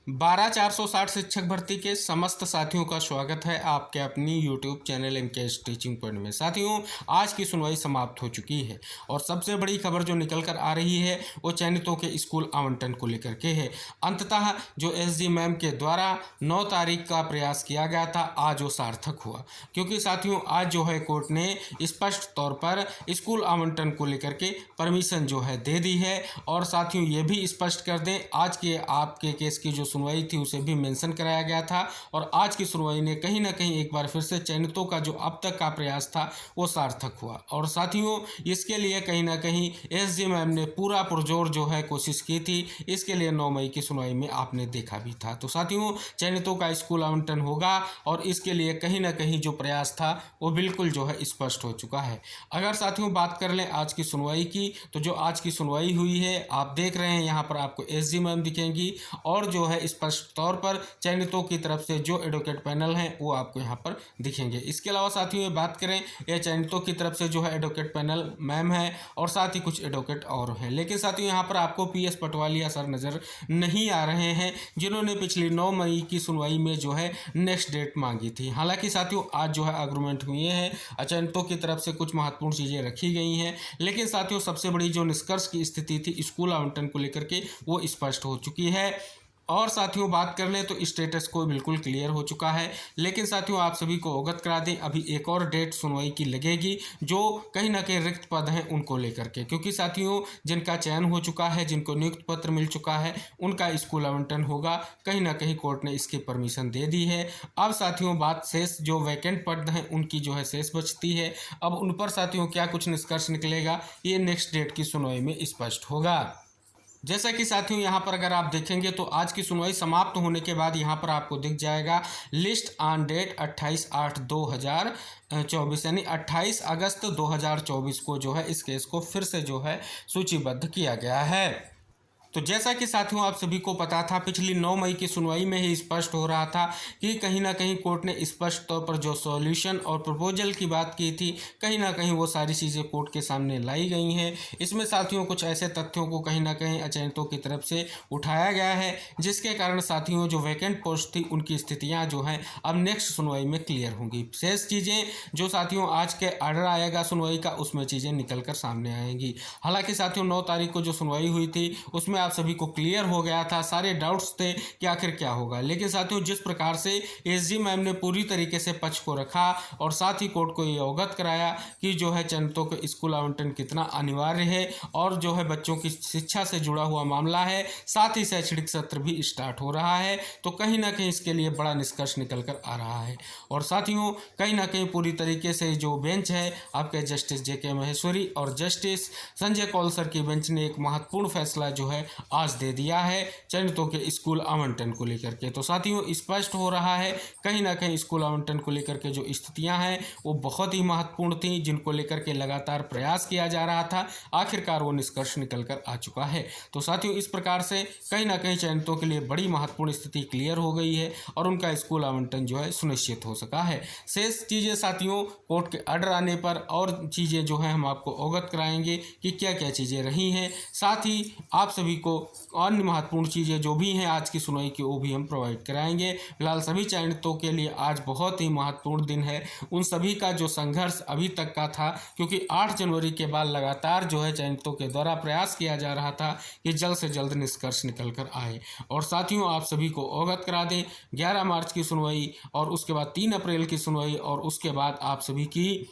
12460 शिक्षक भर्ती के समस्त साथियों का स्वागत है आपके अपनी YouTube channel MKS teaching point में। साथियों, आज की सुनवाई समाप्त हो चुकी है और सबसे बड़ी खबर जो निकल कर आ रही है वो चयनितों के स्कूल आवंटन को लेकर के है। अंततः जो एसजी मैम के द्वारा 9 तारीख का प्रयास किया गया था, आज वो सार्थक हुआ, क्योंकि साथियों आज जो है कोर्ट ने स्पष्ट तौर पर स्कूल आवंटन को लेकर के परमिशन जो है दे दी है। और साथियों ये भी स्पष्ट कर दें, आज के आपके केस की जो सुनवाई थी उसे भी मेंशन कराया गया था और आज की सुनवाई ने कहीं ना कहीं एक बार फिर से चयनितों का जो अब तक का प्रयास था वो सार्थक हुआ। और साथियों इसके लिए कहीं ना कहीं एसजी मैम ने पूरा पुरजोर जो है कोशिश की थी। इसके लिए 9 मई की सुनवाई में आपने देखा भी था। तो साथियों चयनितों का स्कूल आवंटन होगा और इसके लिए कहीं ना कहीं जो प्रयास था वो बिल्कुल जो है स्पष्ट हो चुका है। अगर साथियों बात कर लें आज की सुनवाई की, तो जो आज की सुनवाई हुई है आप देख रहे हैं यहाँ पर आपको एसजी मैम दिखेंगी और जो है स्पष्ट तौर पर चयनितों की तरफ से जो एडवोकेट पैनल हैं वो आपको यहाँ पर दिखेंगे। इसके अलावा साथियों ये बात करें, ये चयनितों की तरफ से जो है एडवोकेट पैनल मैम है और साथ ही कुछ एडवोकेट और हैं। लेकिन साथियों यहाँ पर आपको पीएस पटवालिया सर नज़र नहीं आ रहे हैं, जिन्होंने पिछली 9 मई की सुनवाई में जो है नेक्स्ट डेट मांगी थी। हालांकि साथियों आज जो है आर्गूमेंट हुए हैं, चयनितों की तरफ से कुछ महत्वपूर्ण चीज़ें रखी गई हैं, लेकिन साथियों सबसे बड़ी जो निष्कर्ष की स्थिति थी स्कूल आवंटन को लेकर के वो स्पष्ट हो चुकी है। और साथियों बात कर लें तो स्टेटस को बिल्कुल क्लियर हो चुका है। लेकिन साथियों आप सभी को अवगत करा दें, अभी एक और डेट सुनवाई की लगेगी जो कहीं ना कहीं रिक्त पद हैं उनको लेकर के, क्योंकि साथियों जिनका चयन हो चुका है, जिनको नियुक्त पत्र मिल चुका है, उनका स्कूल आवंटन होगा। कहीं ना कहीं कोर्ट ने इसकी परमिशन दे दी है। अब साथियों बात शेष जो वैकेंट पद हैं उनकी जो है शेष बचती है। अब उन पर साथियों क्या कुछ निष्कर्ष निकलेगा ये नेक्स्ट डेट की सुनवाई में स्पष्ट होगा। जैसा कि साथियों यहाँ पर अगर आप देखेंगे तो आज की सुनवाई समाप्त होने के बाद यहाँ पर आपको दिख जाएगा लिस्ट ऑन डेट 28/8/2024 यानी 28 अगस्त 2024 को जो है इस केस को फिर से जो है सूचीबद्ध किया गया है। तो जैसा कि साथियों आप सभी को पता था, पिछली 9 मई की सुनवाई में ही स्पष्ट हो रहा था कि कहीं ना कहीं कोर्ट ने स्पष्ट तौर पर जो सॉल्यूशन और प्रपोजल की बात की थी, कहीं ना कहीं वो सारी चीज़ें कोर्ट के सामने लाई गई हैं। इसमें साथियों कुछ ऐसे तथ्यों को कहीं ना कहीं अचयनितों की तरफ से उठाया गया है, जिसके कारण साथियों जो वैकेंट पोस्ट थी उनकी स्थितियाँ जो हैं अब नेक्स्ट सुनवाई में क्लियर होंगी। शेष चीज़ें जो साथियों आज के ऑर्डर आएगा सुनवाई का, उसमें चीज़ें निकल कर सामने आएंगी। हालांकि साथियों 9 तारीख को जो सुनवाई हुई थी उसमें आप सभी को क्लियर हो गया था, सारे डाउट्स थे कि आखिर क्या होगा। लेकिन साथियों जिस प्रकार से एसजी मैम ने पूरी तरीके से पक्ष को रखा और साथ ही कोर्ट को ये अवगत कराया कि जो है चयनितों के स्कूल आवंटन कितना अनिवार्य है और जो है बच्चों की शिक्षा से जुड़ा हुआ मामला है, साथ ही शैक्षणिक सत्र भी स्टार्ट हो रहा है, तो कहीं ना कहीं इसके लिए बड़ा निष्कर्ष निकल कर आ रहा है। और साथियों कहीं ना कहीं पूरी तरीके से जो बेंच है आपके जस्टिस JK महेश्वरी और जस्टिस संजय कौल सर की बेंच ने एक महत्वपूर्ण फैसला जो है आज दे दिया है चयनितों के स्कूल आवंटन को लेकर के। तो साथियों स्पष्ट हो रहा है कहीं ना कहीं स्कूल आवंटन को लेकर के जो स्थितियां हैं वो बहुत ही महत्वपूर्ण थी, जिनको लेकर के लगातार प्रयास किया जा रहा था, आखिरकार वो निष्कर्ष निकल कर आ चुका है। तो साथियों इस प्रकार से कहीं ना कहीं चयनितों के लिए बड़ी महत्वपूर्ण स्थिति क्लियर हो गई है और उनका स्कूल आवंटन जो है सुनिश्चित हो सका है। शेष चीज़ें साथियों कोर्ट के ऑर्डर आने पर और चीज़ें जो है हम आपको अवगत कराएंगे कि क्या क्या चीज़ें रही हैं। साथ ही आप सभी को अन्य महत्वपूर्ण चीज़ें जो भी हैं आज की सुनवाई की वो भी हम प्रोवाइड कराएंगे। फिलहाल सभी चयनितों के लिए आज बहुत ही महत्वपूर्ण दिन है। उन सभी का जो संघर्ष अभी तक का था, क्योंकि 8 जनवरी के बाद लगातार जो है चयनितों के द्वारा प्रयास किया जा रहा था कि जल्द से जल्द निष्कर्ष निकल कर आए। और साथियों आप सभी को अवगत करा दें 11 मार्च की सुनवाई और उसके बाद 3 अप्रैल की सुनवाई और उसके बाद आप सभी की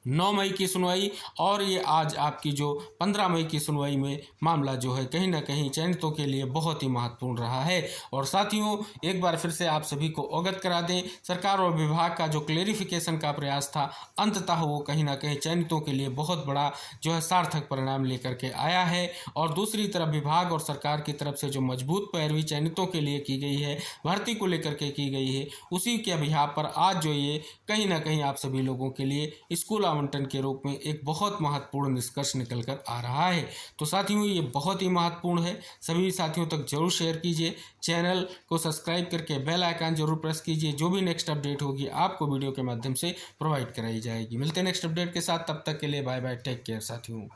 9 मई की सुनवाई और ये आज आपकी जो 15 मई की सुनवाई में मामला जो है कहीं ना कहीं चयनितों के लिए बहुत ही महत्वपूर्ण रहा है। और साथियों एक बार फिर से आप सभी को अवगत करा दें, सरकार और विभाग का जो क्लेरिफिकेशन का प्रयास था अंततः वो कहीं ना कहीं चयनितों के लिए बहुत बड़ा जो है सार्थक परिणाम लेकर के आया है। और दूसरी तरफ विभाग और सरकार की तरफ से जो मजबूत पैरवी चयनितों के लिए की गई है, भर्ती को लेकर के की गई है, उसी के अभियान पर आज जो ये कहीं ना कहीं आप सभी लोगों के लिए स्कूल आवंटन के रूप में एक बहुत महत्वपूर्ण निष्कर्ष निकल कर आ रहा है। तो साथियों ये बहुत ही महत्वपूर्ण है, सभी साथियों तक जरूर शेयर कीजिए, चैनल को सब्सक्राइब करके बेल आइकन जरूर प्रेस कीजिए। जो भी नेक्स्ट अपडेट होगी आपको वीडियो के माध्यम से प्रोवाइड कराई जाएगी। मिलते हैं नेक्स्ट अपडेट के साथ, तब तक के लिए बाय बाय, टेक केयर साथियों।